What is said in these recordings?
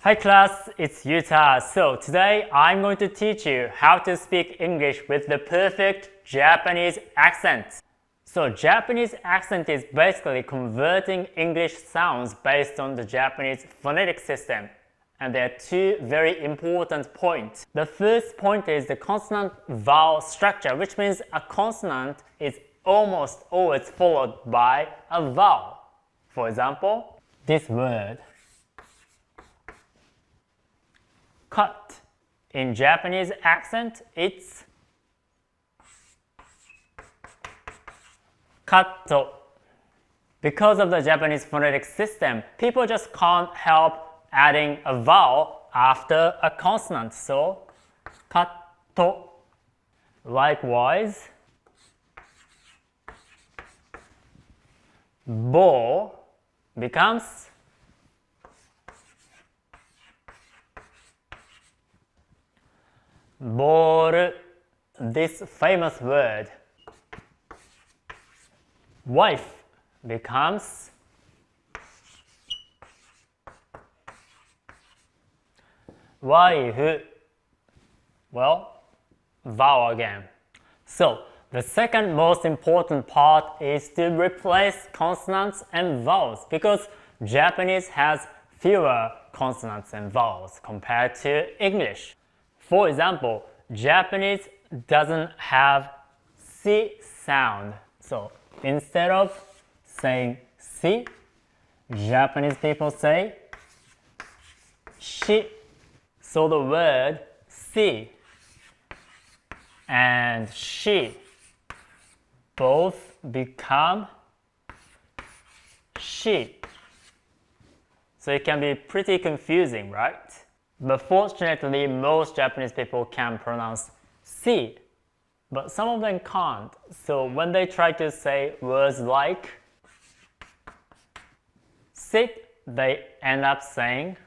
Hi class, it's Yuta. So today I'm going to teach you how to speak English with the perfect Japanese accent. So Japanese accent is basically converting English sounds based on the Japanese phonetic system. And there are two very important points. The first point is the consonant vowel structure, which means a consonant is almost always followed by a vowel. For example, this word cut. In Japanese accent, it's katto. Because of the Japanese phonetic system, people just can't help adding a vowel after a consonant. So, katto. Likewise, bo becomes boru. This famous word wife becomes waifu. Well, vowel again. So the second most important part is to replace consonants and vowels because Japanese has fewer consonants and vowels compared to English. For example, Japanese doesn't have si sound. So instead of saying si, Japanese people say shi. So the word si and shi both become shi. So it can be pretty confusing, right? But fortunately, most Japanese people can pronounce si, but some of them can't. So when they try to say words like sit, they end up saying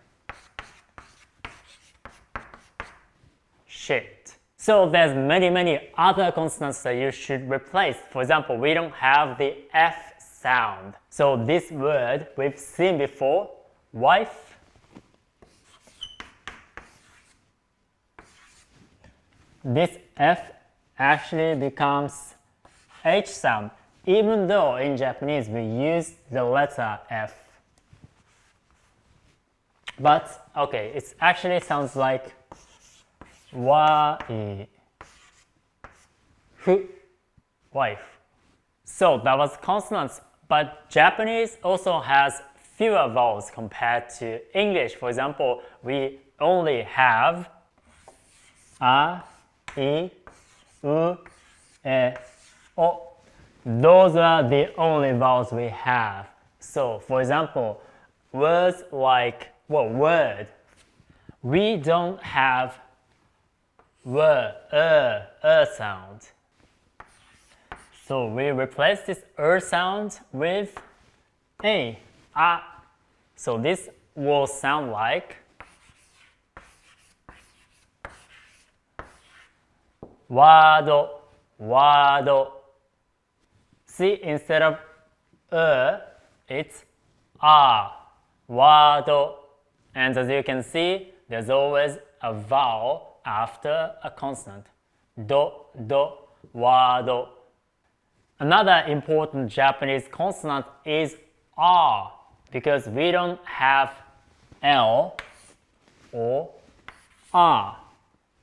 shit. So there's many other consonants that you should replace. For example, we don't have the F sound. So this word we've seen before, wife, this F actually becomes H sound, even though in Japanese we use the letter F. But okay, it actually sounds like waifu, wife. So that was consonants, but Japanese also has fewer vowels compared to English. For example, we only have a, I, U, E, O. Those are the only vowels we have. So, for example, words like, word. We don't have sound. So we replace this sound with a. So this will sound like wado. See, instead of it's wado. And as you can see, there's always a vowel after a consonant. Wado. Another important Japanese consonant is R because we don't have L or R.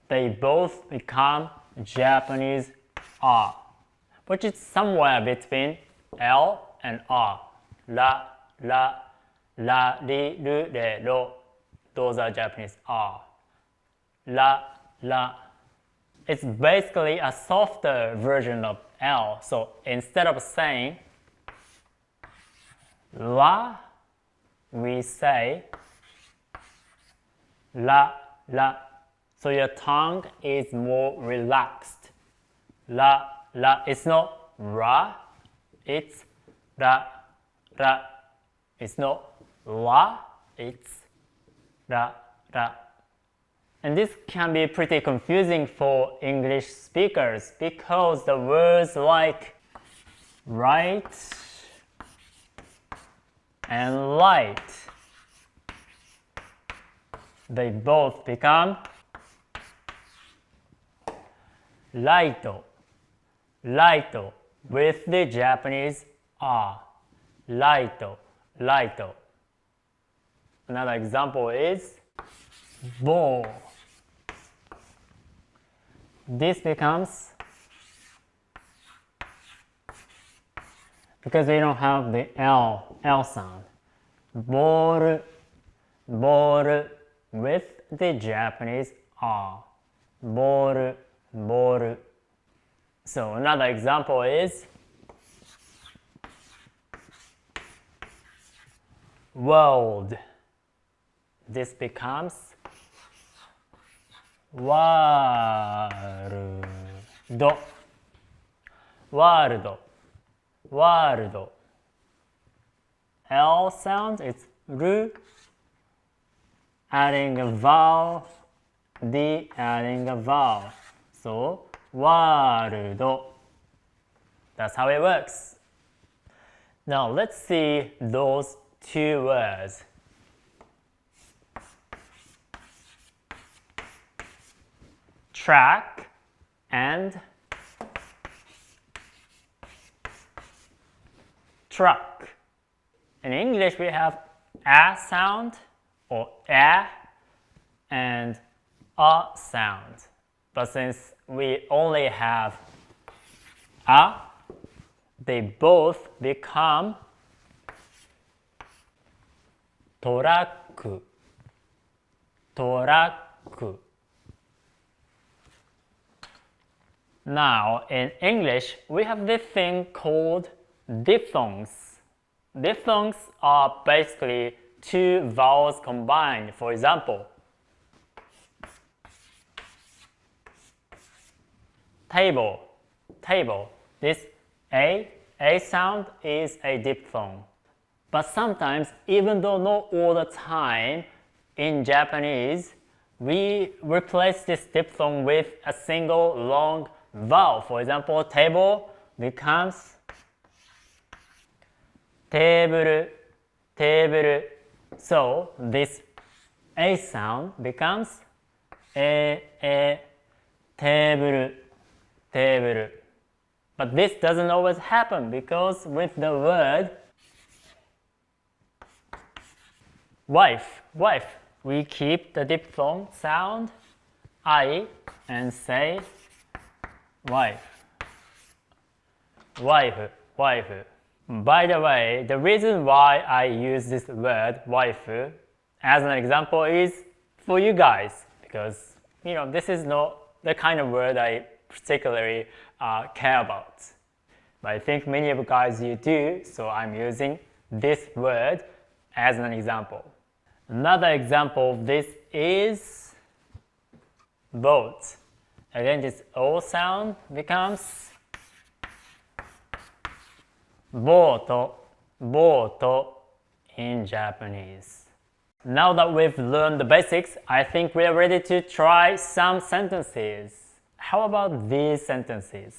They both become Japanese R, which is somewhere between L and R. La, li, lu, re, ro. Those are Japanese R. La. It's basically a softer version of L. So instead of saying la, we say la. So your tongue is more relaxed. La. It's not ra, it's ra. It's not la, it's ra. And this can be pretty confusing for English speakers because the words like right and light they both become light, light, with the Japanese R. Light, light. Another example is ball. This becomes, because we don't have the L sound, ball, ball, with the Japanese R. Ball, ball. So another example is world. This becomes world, world, world. L sound, it's R, adding a vowel, D adding a vowel. So, world. That's how it works. Now, let's see those two words. Track and truck. In English, we have a sound or a and a sound. But since we only have a, they both become toraku, toraku. Now, in English, we have this thing called diphthongs. Diphthongs are basically two vowels combined. For example, table, table. This A sound is a diphthong. But sometimes, even though not all the time, in Japanese, we replace this diphthong with a single long vowel. For example, table becomes table, table. So this A sound becomes table, table. But this doesn't always happen because with the word wife, wife, we keep the diphthong sound I and say wife, wife, wife. By the way, the reason why I use this word wife as an example is for you guys, because this is not the kind of word I particularly care about. But I think many of you guys you do, so I'm using this word as an example. Another example of this is boat. Again, this O sound becomes boat, boat in Japanese. Now that we've learned the basics, I think we're ready to try some sentences. How about these sentences?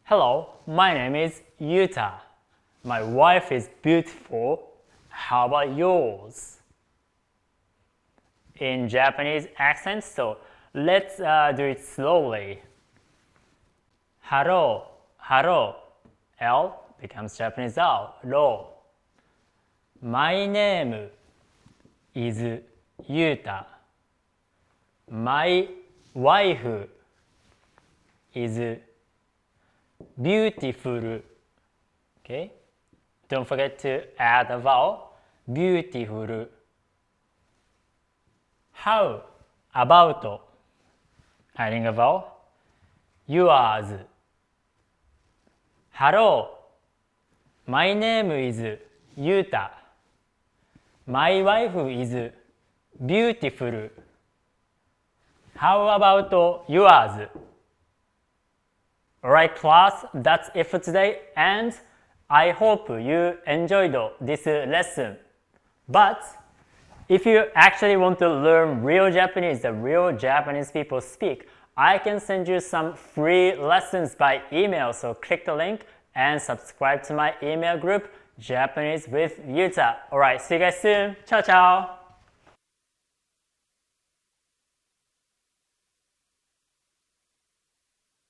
Hello, my name is Yuta. My wife is beautiful. How about yours? In Japanese accent, so let's do it slowly. Hello, hello. L becomes Japanese L, ro. My name is Yuta. My wife is beautiful. Okay? Don't forget to add a vowel. Beautiful. How about adding a vowel? Yours. Hello. My name is Yuta. My wife is beautiful. How about yours? Alright class, that's it for today, and I hope you enjoyed this lesson. But if you actually want to learn real Japanese, the real Japanese people speak, I can send you some free lessons by email, so click the link and subscribe to my email group, Japanese with Yuta. Alright, see you guys soon. Ciao, ciao!